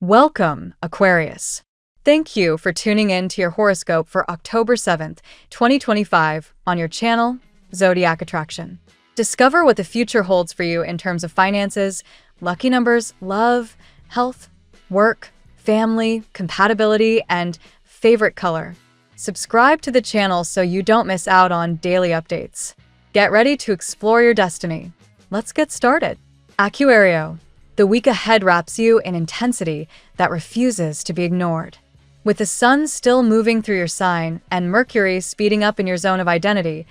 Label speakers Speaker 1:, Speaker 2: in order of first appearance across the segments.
Speaker 1: Welcome, Aquarius. Thank you for tuning in to your horoscope for October 7th, 2025 on your channel, Zodiac Attraction. Discover what the future holds for you in terms of finances, lucky numbers, love, health, work, family, compatibility, and favorite color. Subscribe to the channel so you don't miss out on daily updates. Get ready to explore your destiny. Let's get started. Aquario. The week ahead wraps you in intensity that refuses to be ignored. With the sun still moving through your sign and Mercury speeding up in your zone of identity,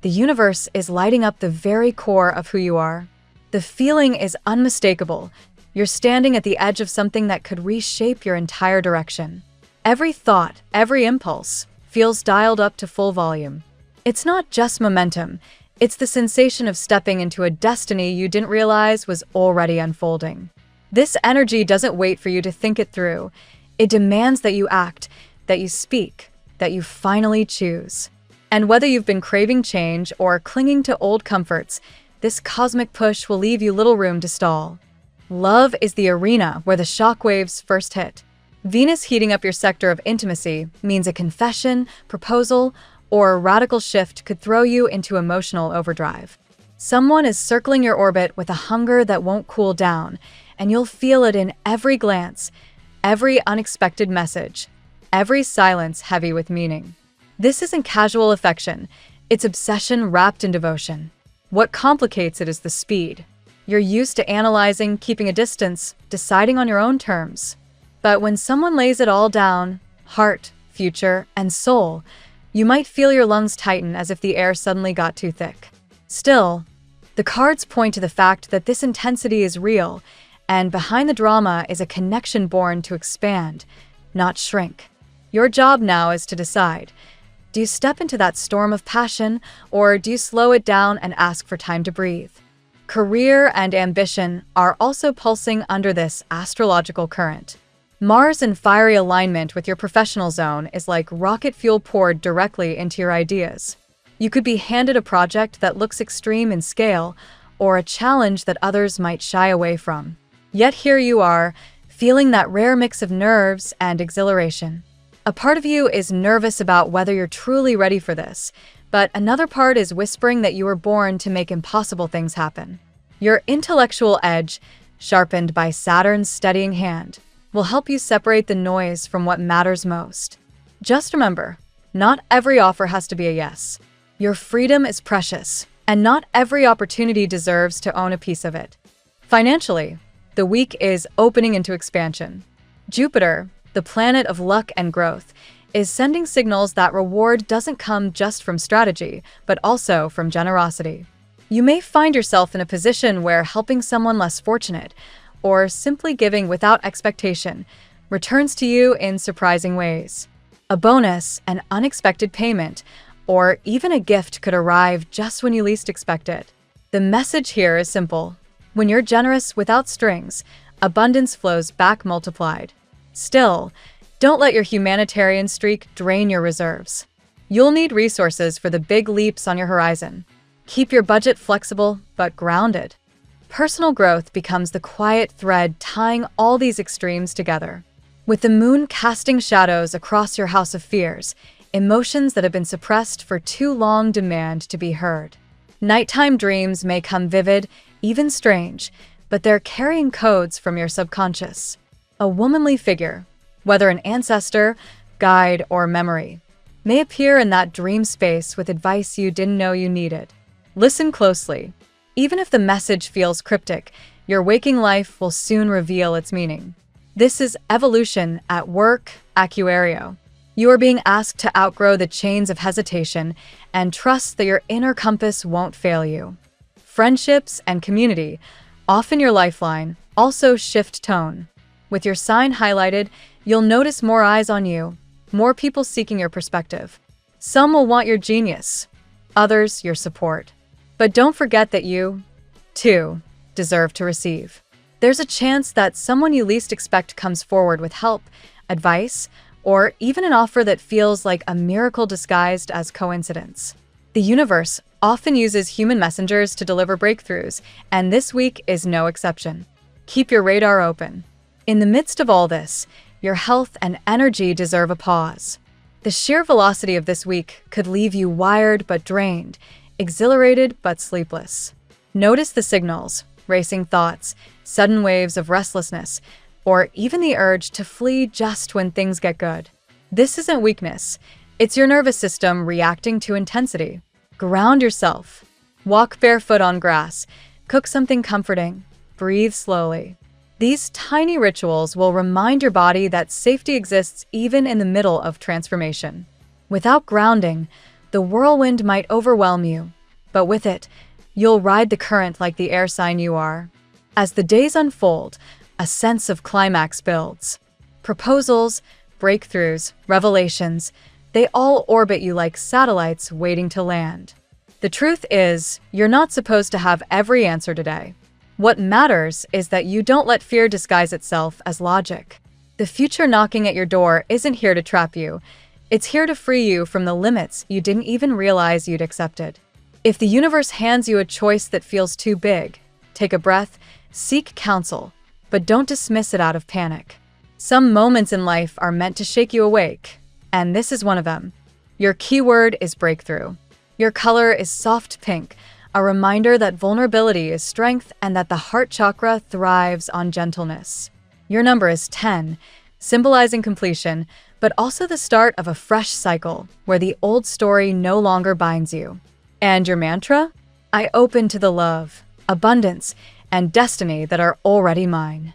Speaker 1: the universe is lighting up the very core of who you are. The feeling is unmistakable. You're standing at the edge of something that could reshape your entire direction. Every thought, every impulse, feels dialed up to full volume. It's not just momentum. It's the sensation of stepping into a destiny you didn't realize was already unfolding. This energy doesn't wait for you to think it through. It demands that you act, that you speak, that you finally choose. And whether you've been craving change or clinging to old comforts, this cosmic push will leave you little room to stall. Love is the arena where the shockwaves first hit. Venus heating up your sector of intimacy means a confession, proposal, or a radical shift could throw you into emotional overdrive. Someone is circling your orbit with a hunger that won't cool down, and you'll feel it in every glance, every unexpected message, every silence heavy with meaning. This isn't casual affection, it's obsession wrapped in devotion. What complicates it is the speed. You're used to analyzing, keeping a distance, deciding on your own terms. But when someone lays it all down, heart, future, and soul, you might feel your lungs tighten as if the air suddenly got too thick. Still, the cards point to the fact that this intensity is real, and behind the drama is a connection born to expand, not shrink. Your job now is to decide. Do you step into that storm of passion, or do you slow it down and ask for time to breathe? Career and ambition are also pulsing under this astrological current. Mars in fiery alignment with your professional zone is like rocket fuel poured directly into your ideas. You could be handed a project that looks extreme in scale, or a challenge that others might shy away from. Yet here you are, feeling that rare mix of nerves and exhilaration. A part of you is nervous about whether you're truly ready for this, but another part is whispering that you were born to make impossible things happen. Your intellectual edge, sharpened by Saturn's steadying hand, will help you separate the noise from what matters most. Just remember, not every offer has to be a yes. Your freedom is precious, and not every opportunity deserves to own a piece of it. Financially, the week is opening into expansion. Jupiter, the planet of luck and growth, is sending signals that reward doesn't come just from strategy, but also from generosity. You may find yourself in a position where helping someone less fortunate, or simply giving without expectation, returns to you in surprising ways. A bonus, an unexpected payment, or even a gift could arrive just when you least expect it. The message here is simple. When you're generous without strings, abundance flows back multiplied. Still, don't let your humanitarian streak drain your reserves. You'll need resources for the big leaps on your horizon. Keep your budget flexible but grounded. Personal growth becomes the quiet thread tying all these extremes together. With the moon casting shadows across your house of fears, emotions that have been suppressed for too long demand to be heard. Nighttime dreams may come vivid, even strange, but they're carrying codes from your subconscious. A womanly figure, whether an ancestor, guide, or memory, may appear in that dream space with advice you didn't know you needed. Listen closely. Even if the message feels cryptic, your waking life will soon reveal its meaning. This is evolution at work, Aquario. You are being asked to outgrow the chains of hesitation and trust that your inner compass won't fail you. Friendships and community, often your lifeline, also shift tone. With your sign highlighted, you'll notice more eyes on you, more people seeking your perspective. Some will want your genius, others your support. But don't forget that you, too, deserve to receive. There's a chance that someone you least expect comes forward with help, advice, or even an offer that feels like a miracle disguised as coincidence. The universe often uses human messengers to deliver breakthroughs, and this week is no exception. Keep your radar open. In the midst of all this, your health and energy deserve a pause. The sheer velocity of this week could leave you wired but drained, exhilarated but sleepless. Notice the signals: racing thoughts, sudden waves of restlessness, or even the urge to flee just when things get good. This isn't weakness. It's your nervous system reacting to intensity. Ground yourself. Walk barefoot on grass. Cook something comforting. Breathe slowly. These tiny rituals will remind your body that safety exists even in the middle of transformation. Without grounding, the whirlwind might overwhelm you, but with it, you'll ride the current like the air sign you are. As the days unfold, a sense of climax builds. Proposals, breakthroughs, revelations, they all orbit you like satellites waiting to land. The truth is, you're not supposed to have every answer today. What matters is that you don't let fear disguise itself as logic. The future knocking at your door isn't here to trap you. It's here to free you from the limits you didn't even realize you'd accepted. If the universe hands you a choice that feels too big, take a breath, seek counsel, but don't dismiss it out of panic. Some moments in life are meant to shake you awake, and this is one of them. Your keyword is breakthrough. Your color is soft pink, a reminder that vulnerability is strength and that the heart chakra thrives on gentleness. Your number is 10, symbolizing completion, but also the start of a fresh cycle where the old story no longer binds you. And your mantra? I open to the love, abundance, and destiny that are already mine.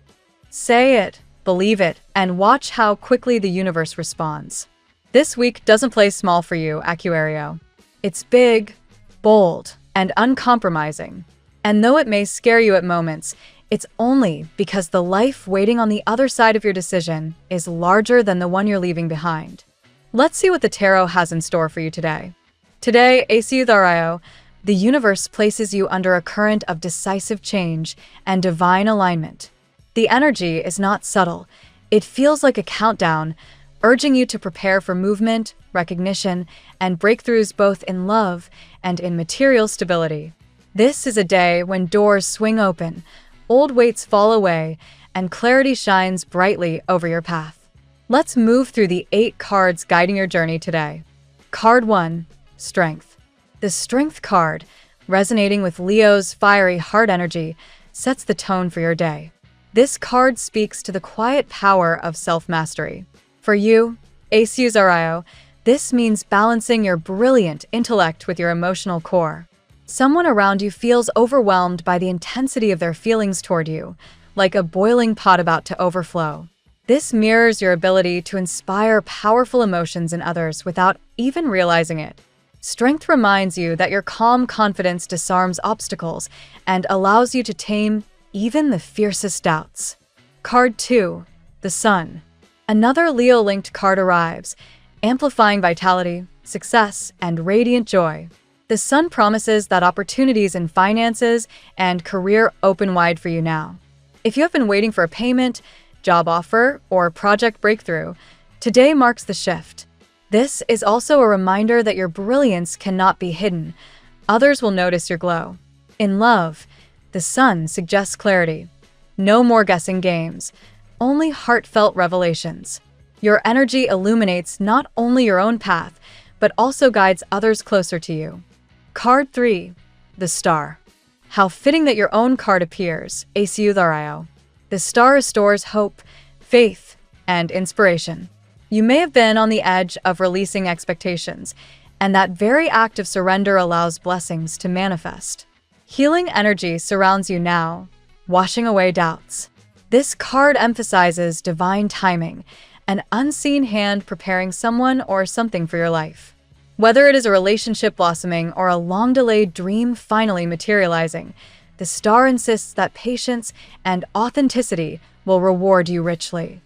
Speaker 1: Say it, believe it, and watch how quickly the universe responds. This week doesn't play small for you, Aquario. It's big, bold, and uncompromising. And though it may scare you at moments, it's only because the life waiting on the other side of your decision is larger than the one you're leaving behind. Let's see what the tarot has in store for you today. Today, Aquario, the universe places you under a current of decisive change and divine alignment. The energy is not subtle. It feels like a countdown, urging you to prepare for movement, recognition, and breakthroughs both in love and in material stability. This is a day when doors swing open, old weights fall away, and clarity shines brightly over your path. Let's move through the 8 cards guiding your journey today. Card 1, Strength. The Strength card, resonating with Leo's fiery heart energy, sets the tone for your day. This card speaks to the quiet power of self-mastery. For you, Aquario, this means balancing your brilliant intellect with your emotional core. Someone around you feels overwhelmed by the intensity of their feelings toward you, like a boiling pot about to overflow. This mirrors your ability to inspire powerful emotions in others without even realizing it. Strength reminds you that your calm confidence disarms obstacles and allows you to tame even the fiercest doubts. Card 2, the Sun. Another Leo-linked card arrives, amplifying vitality, success, and radiant joy. The Sun promises that opportunities in finances and career open wide for you now. If you have been waiting for a payment, job offer, or project breakthrough, today marks the shift. This is also a reminder that your brilliance cannot be hidden. Others will notice your glow. In love, the Sun suggests clarity. No more guessing games, only heartfelt revelations. Your energy illuminates not only your own path, but also guides others closer to you. Card 3, the Star. How fitting that your own card appears, Aquario. The Star restores hope, faith, and inspiration. You may have been on the edge of releasing expectations, and that very act of surrender allows blessings to manifest. Healing energy surrounds you now, washing away doubts. This card emphasizes divine timing, an unseen hand preparing someone or something for your life. Whether it is a relationship blossoming or a long-delayed dream finally materializing, the Star insists that patience and authenticity will reward you richly.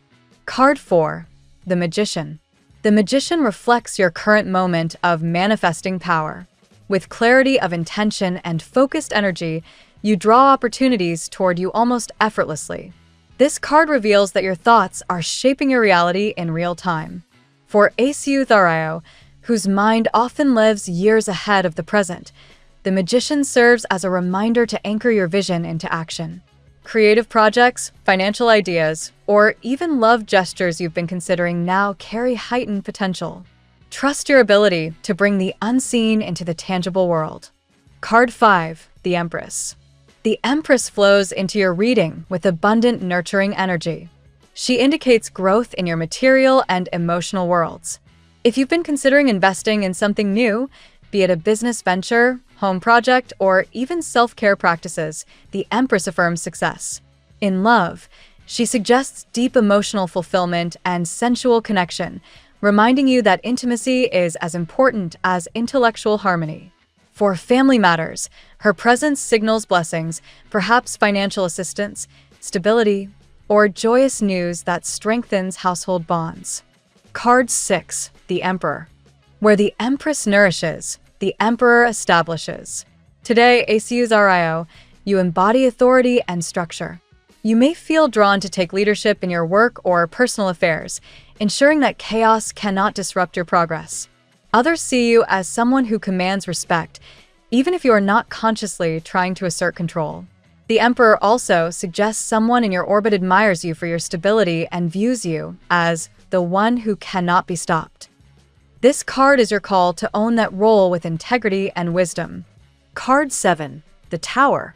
Speaker 1: Card 4, the Magician. The Magician reflects your current moment of manifesting power. With clarity of intention and focused energy, you draw opportunities toward you almost effortlessly. This card reveals that your thoughts are shaping your reality in real time. For Aquario, whose mind often lives years ahead of the present, the Magician serves as a reminder to anchor your vision into action. Creative projects, financial ideas, or even love gestures you've been considering now carry heightened potential. Trust your ability to bring the unseen into the tangible world. Card 5, the Empress. The Empress flows into your reading with abundant, nurturing energy. She indicates growth in your material and emotional worlds. If you've been considering investing in something new, be it a business venture, home project, or even self-care practices, the Empress affirms success. In love, she suggests deep emotional fulfillment and sensual connection, reminding you that intimacy is as important as intellectual harmony. For family matters, her presence signals blessings, perhaps financial assistance, stability, or joyous news that strengthens household bonds. Card 6, the Emperor. Where the Empress nourishes, the Emperor establishes. Today, ACU's RIO, you embody authority and structure. You may feel drawn to take leadership in your work or personal affairs, ensuring that chaos cannot disrupt your progress. Others see you as someone who commands respect, even if you are not consciously trying to assert control. The Emperor also suggests someone in your orbit admires you for your stability and views you as the one who cannot be stopped. This card is your call to own that role with integrity and wisdom. Card 7, the Tower.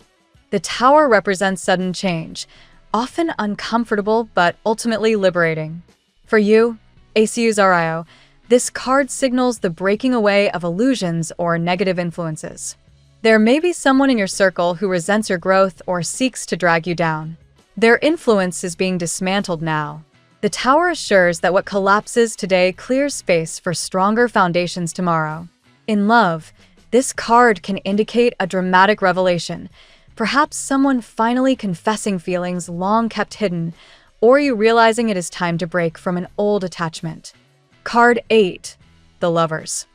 Speaker 1: The Tower represents sudden change, often uncomfortable but ultimately liberating. For you, ACU's RIO, this card signals the breaking away of illusions or negative influences. There may be someone in your circle who resents your growth or seeks to drag you down. Their influence is being dismantled now. The Tower assures that what collapses today clears space for stronger foundations tomorrow. In love, this card can indicate a dramatic revelation, perhaps someone finally confessing feelings long kept hidden, or you realizing it is time to break from an old attachment. Card 8, the Lovers.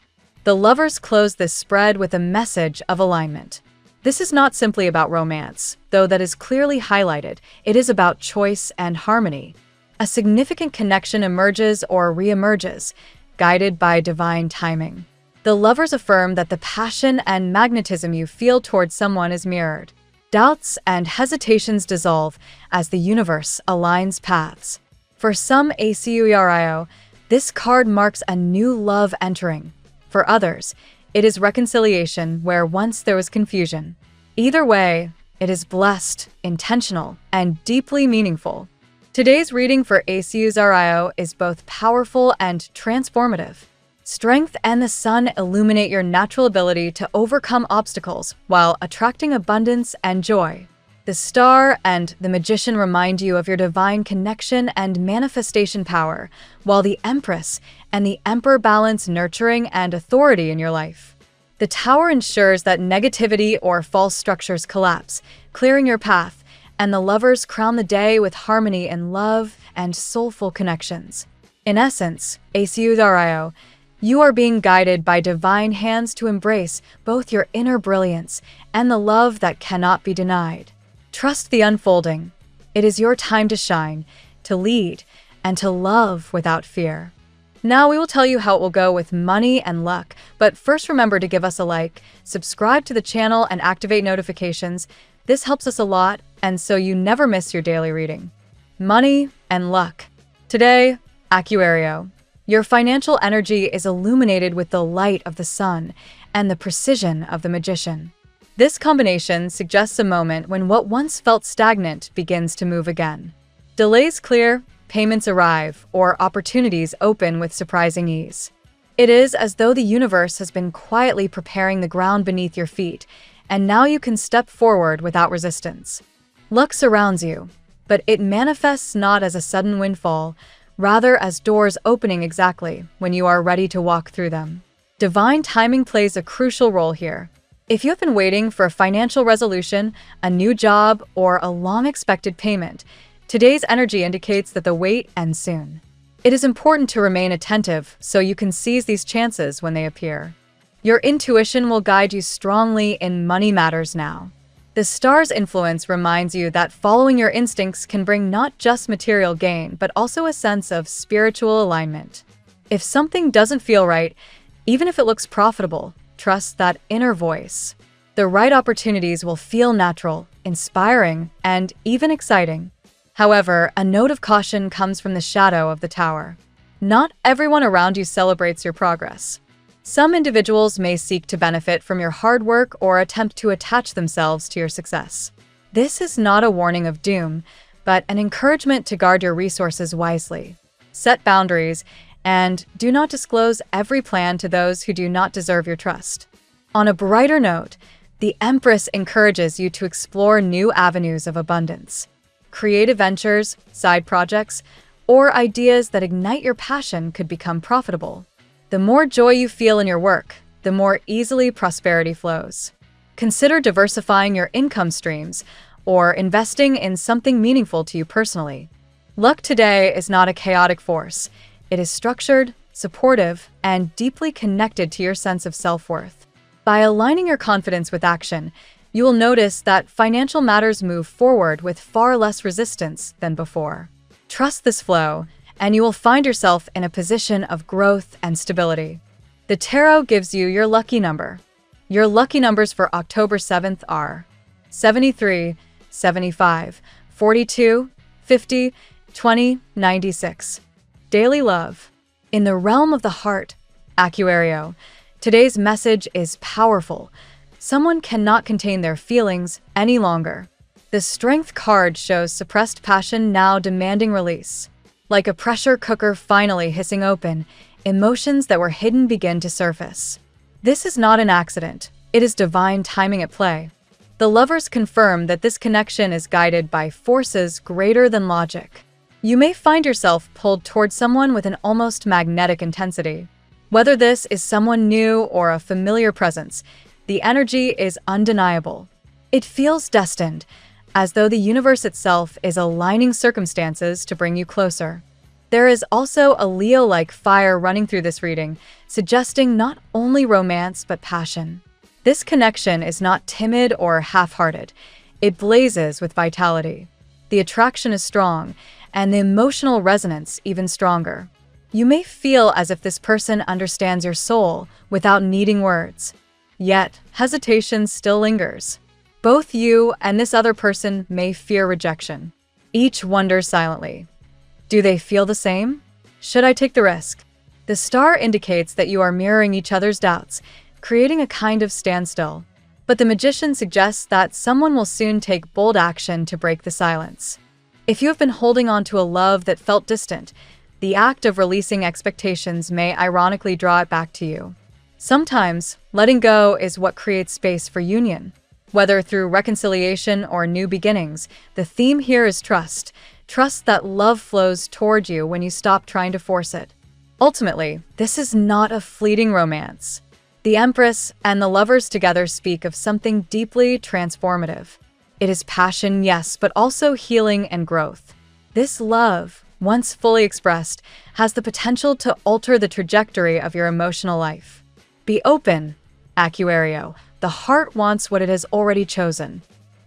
Speaker 1: The Lovers close this spread with a message of alignment. This is not simply about romance, though that is clearly highlighted. It is about choice and harmony. A significant connection emerges or re-emerges, guided by divine timing. The Lovers affirm that the passion and magnetism you feel towards someone is mirrored. Doubts and hesitations dissolve as the universe aligns paths. For some ACURIO, this card marks a new love entering. For others, it is reconciliation where once there was confusion. Either way, it is blessed, intentional, and deeply meaningful. Today's reading for ACU's RIO is both powerful and transformative. Strength and the sun illuminate your natural ability to overcome obstacles while attracting abundance and joy. The Star and the Magician remind you of your divine connection and manifestation power, while the Empress and the Emperor balance nurturing and authority in your life. The Tower ensures that negativity or false structures collapse, clearing your path, and the Lovers crown the day with harmony in love and soulful connections. In essence, ACU's RIO, you are being guided by divine hands to embrace both your inner brilliance and the love that cannot be denied. Trust the unfolding. It is your time to shine, to lead, and to love without fear. Now we will tell you how it will go with money and luck, but first remember to give us a like, subscribe to the channel, and activate notifications. This helps us a lot, and so you never miss your daily reading. Money and luck. Today, Aquario. Your financial energy is illuminated with the light of the sun and the precision of the Magician. This combination suggests a moment when what once felt stagnant begins to move again. Delays clear, payments arrive, or opportunities open with surprising ease. It is as though the universe has been quietly preparing the ground beneath your feet, and now you can step forward without resistance. Luck surrounds you, but it manifests not as a sudden windfall, rather as doors opening exactly when you are ready to walk through them. Divine timing plays a crucial role here. If you have been waiting for a financial resolution, a new job, or a long-expected payment, today's energy indicates that the wait ends soon. It is important to remain attentive so you can seize these chances when they appear. Your intuition will guide you strongly in money matters now. The Star's influence reminds you that following your instincts can bring not just material gain, but also a sense of spiritual alignment. If something doesn't feel right, even if it looks profitable, trust that inner voice. The right opportunities will feel natural, inspiring, and even exciting. However, a note of caution comes from the shadow of the tower. Not everyone around you celebrates your progress. Some individuals may seek to benefit from your hard work or attempt to attach themselves to your success. This is not a warning of doom, but an encouragement to guard your resources wisely. Set boundaries, and do not disclose every plan to those who do not deserve your trust. On a brighter note, the Empress encourages you to explore new avenues of abundance. Creative ventures, side projects, or ideas that ignite your passion could become profitable. The more joy you feel in your work, the more easily prosperity flows. Consider diversifying your income streams or investing in something meaningful to you personally. Luck today is not a chaotic force. It is structured, supportive, and deeply connected to your sense of self-worth. By aligning your confidence with action, you will notice that financial matters move forward with far less resistance than before. Trust this flow, and you will find yourself in a position of growth and stability. The tarot gives you your lucky number. Your lucky numbers for October 7th are 73, 75, 42, 50, 20, 96. Daily love. In the realm of the heart, Aquario, today's message is powerful. Someone cannot contain their feelings any longer. The Strength card shows suppressed passion now demanding release. Like a pressure cooker finally hissing open, emotions that were hidden begin to surface. This is not an accident. It is divine timing at play. The lovers confirm that this connection is guided by forces greater than logic. You may find yourself pulled toward someone with an almost magnetic intensity. Whether this is someone new or a familiar presence, the energy is undeniable. It feels destined, as though the universe itself is aligning circumstances to bring you closer. There is also a Leo-like fire running through this reading, suggesting not only romance but passion. This connection is not timid or half-hearted. It blazes with vitality. The attraction is strong, and the emotional resonance even stronger. You may feel as if this person understands your soul without needing words. Yet, hesitation still lingers. Both you and this other person may fear rejection. Each wonders silently. Do they feel the same? Should I take the risk? The star indicates that you are mirroring each other's doubts, creating a kind of standstill. But the magician suggests that someone will soon take bold action to break the silence. If you have been holding on to a love that felt distant, the act of releasing expectations may ironically draw it back to you. Sometimes, letting go is what creates space for union. Whether through reconciliation or new beginnings, the theme here is trust. Trust that love flows toward you when you stop trying to force it. Ultimately, this is not a fleeting romance. The Empress and the lovers together speak of something deeply transformative. It is passion, yes, but also healing and growth. This love, once fully expressed, has the potential to alter the trajectory of your emotional life. Be open, Aquario. The heart wants what it has already chosen.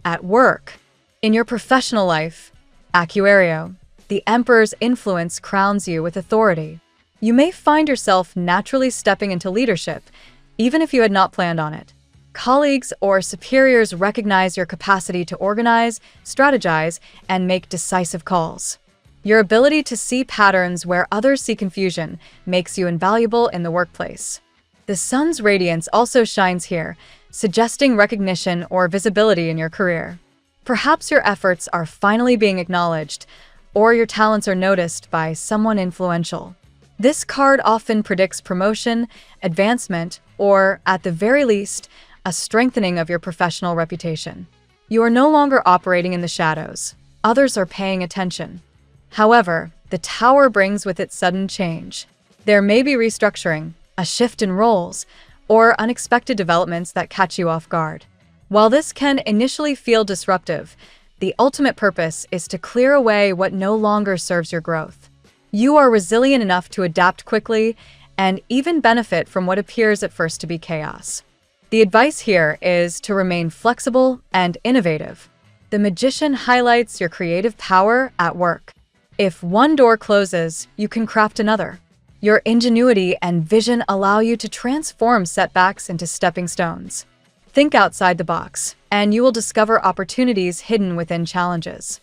Speaker 1: At work, in your professional life, Aquario, the Emperor's influence crowns you with authority. You may find yourself naturally stepping into leadership, even if you had not planned on it. Colleagues or superiors recognize your capacity to organize, strategize, and make decisive calls. Your ability to see patterns where others see confusion makes you invaluable in the workplace. The sun's radiance also shines here, suggesting recognition or visibility in your career. Perhaps your efforts are finally being acknowledged, or your talents are noticed by someone influential. This card often predicts promotion, advancement, or, at the very least, a strengthening of your professional reputation. You are no longer operating in the shadows. Others are paying attention. However, the tower brings with it sudden change. There may be restructuring, a shift in roles, or unexpected developments that catch you off guard. While this can initially feel disruptive, the ultimate purpose is to clear away what no longer serves your growth. You are resilient enough to adapt quickly and even benefit from what appears at first to be chaos. The advice here is to remain flexible and innovative. The magician highlights your creative power at work. If one door closes, you can craft another. Your ingenuity and vision allow you to transform setbacks into stepping stones. Think outside the box. and you will discover opportunities hidden within challenges.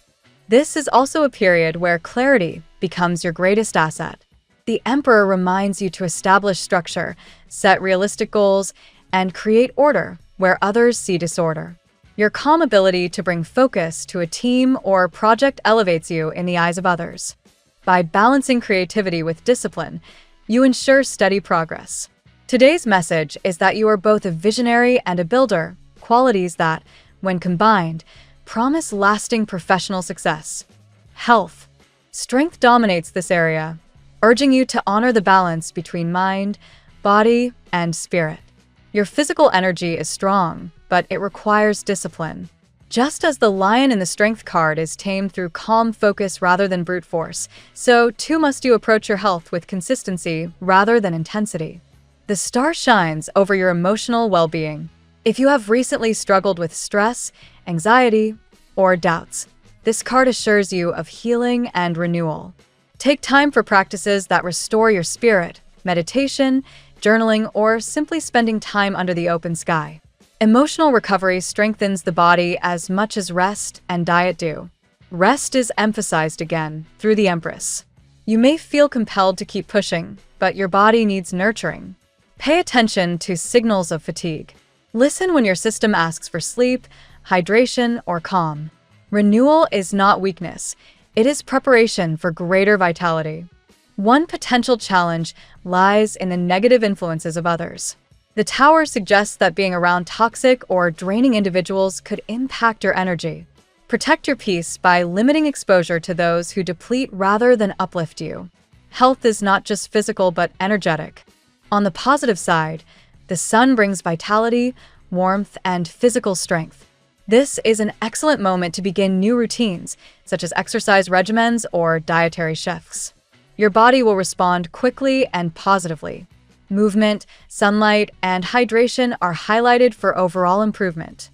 Speaker 1: This is also a period where clarity becomes your greatest asset. The Emperor reminds you to establish structure, set realistic goals, and create order where others see disorder. Your calm ability to bring focus to a team or project elevates you in the eyes of others. By balancing creativity with discipline, you ensure steady progress. Today's message is that you are both a visionary and a builder, qualities that, when combined, promise lasting professional success. Health. Strength dominates this area, urging you to honor the balance between mind, body, and spirit. Your physical energy is strong, but it requires discipline. Just as the lion in the Strength card is tamed through calm focus rather than brute force, so too must you approach your health with consistency rather than intensity. The star shines over your emotional well-being. If you have recently struggled with stress, anxiety, or doubts, this card assures you of healing and renewal. Take time for practices that restore your spirit, meditation, journaling, or simply spending time under the open sky. Emotional recovery strengthens the body as much as rest and diet do. Rest is emphasized again through the Empress. You may feel compelled to keep pushing, but your body needs nurturing. Pay attention to signals of fatigue. Listen when your system asks for sleep, hydration, or calm. Renewal is not weakness. It is preparation for greater vitality. One potential challenge lies in the negative influences of others. The Tower suggests that being around toxic or draining individuals could impact your energy. Protect your peace by limiting exposure to those who deplete rather than uplift you. Health is not just physical but energetic. On the positive side, the Sun brings vitality, warmth, and physical strength. This is an excellent moment to begin new routines, such as exercise regimens or dietary shifts. Your body will respond quickly and positively. Movement, sunlight, and hydration are highlighted for overall improvement.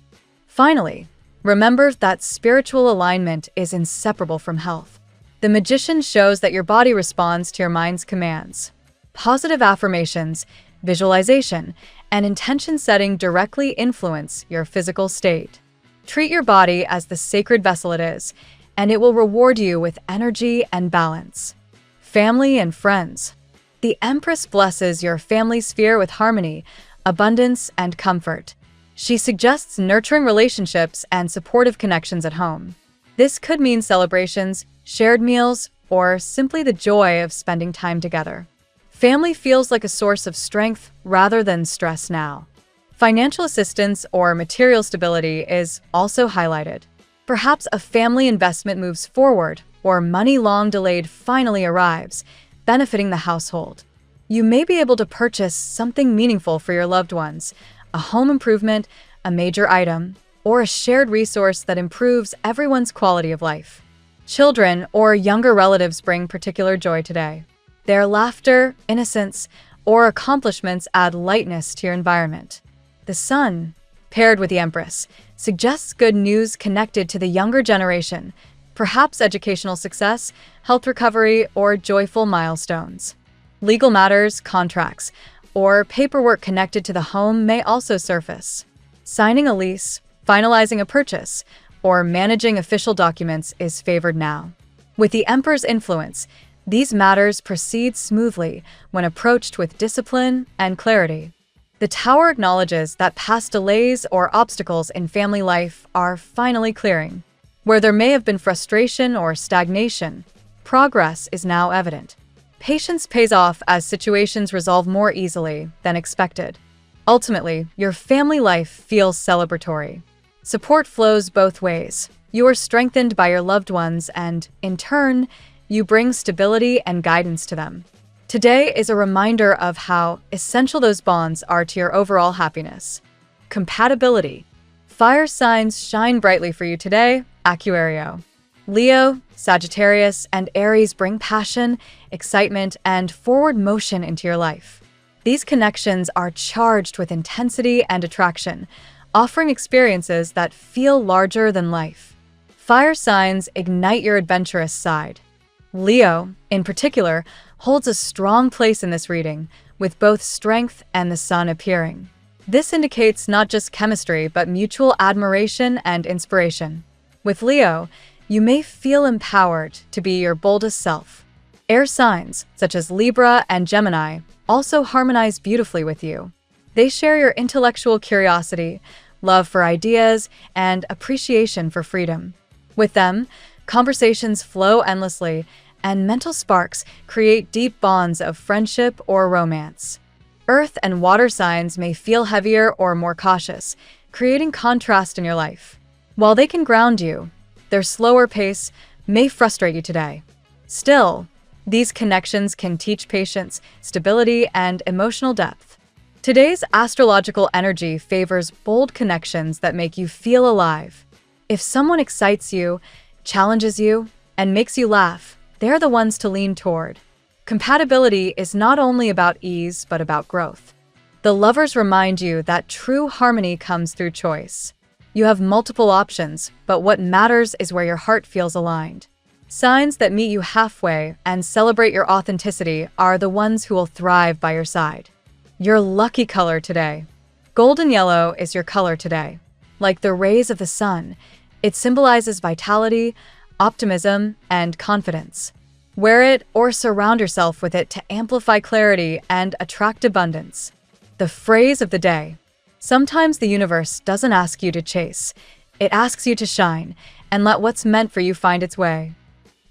Speaker 1: Finally, remember that spiritual alignment is inseparable from health. The Magician shows that your body responds to your mind's commands. Positive affirmations, visualization, and intention setting directly influence your physical state. Treat your body as the sacred vessel it is, and it will reward you with energy and balance. Family and friends. The Empress blesses your family sphere with harmony, abundance, and comfort. She suggests nurturing relationships and supportive connections at home. This could mean celebrations, shared meals, or simply the joy of spending time together. Family feels like a source of strength rather than stress now. Financial assistance or material stability is also highlighted. Perhaps a family investment moves forward, or money long delayed finally arrives, benefiting the household. You may be able to purchase something meaningful for your loved ones, a home improvement, a major item, or a shared resource that improves everyone's quality of life. Children or younger relatives bring particular joy today. Their laughter, innocence, or accomplishments add lightness to your environment. The Sun, paired with the Empress, suggests good news connected to the younger generation, perhaps educational success, health recovery, or joyful milestones. Legal matters, contracts, or paperwork connected to the home may also surface. Signing a lease, finalizing a purchase, or managing official documents is favored now. With the Emperor's influence, these matters proceed smoothly when approached with discipline and clarity. The Tower acknowledges that past delays or obstacles in family life are finally clearing. Where there may have been frustration or stagnation, progress is now evident. Patience pays off as situations resolve more easily than expected. Ultimately, your family life feels celebratory. Support flows both ways. You are strengthened by your loved ones and, in turn, you bring stability and guidance to them. Today is a reminder of how essential those bonds are to your overall happiness. Compatibility. Fire signs shine brightly for you today, Aquario. Leo, Sagittarius, and Aries bring passion, excitement, and forward motion into your life. These connections are charged with intensity and attraction, offering experiences that feel larger than life. Fire signs ignite your adventurous side. Leo, in particular, holds a strong place in this reading, with both strength and the Sun appearing. This indicates not just chemistry, but mutual admiration and inspiration. With Leo, you may feel empowered to be your boldest self. Air signs, such as Libra and Gemini, also harmonize beautifully with you. They share your intellectual curiosity, love for ideas, and appreciation for freedom. With them, conversations flow endlessly, and mental sparks create deep bonds of friendship or romance. Earth and water signs may feel heavier or more cautious, creating contrast in your life. While they can ground you, their slower pace may frustrate you today. Still, these connections can teach patience, stability, and emotional depth. Today's astrological energy favors bold connections that make you feel alive. If someone excites you, challenges you, and makes you laugh, they're the ones to lean toward. Compatibility is not only about ease, but about growth. The lovers remind you that true harmony comes through choice. You have multiple options, but what matters is where your heart feels aligned. Signs that meet you halfway and celebrate your authenticity are the ones who will thrive by your side. Your lucky color today. Golden yellow is your color today. Like the rays of the sun, it symbolizes vitality, optimism, and confidence. Wear it or surround yourself with it to amplify clarity and attract abundance. The phrase of the day. Sometimes the universe doesn't ask you to chase. It asks you to shine and let what's meant for you find its way.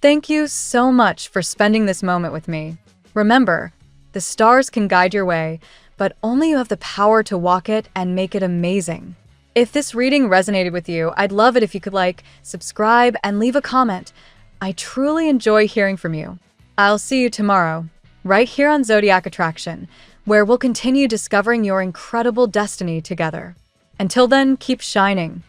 Speaker 1: Thank you so much for spending this moment with me. Remember, the stars can guide your way, but only you have the power to walk it and make it amazing. If this reading resonated with you, I'd love it if you could like, subscribe, and leave a comment. I truly enjoy hearing from you. I'll see you tomorrow, right here on Zodiac Attraction, where we'll continue discovering your incredible destiny together. Until then, keep shining.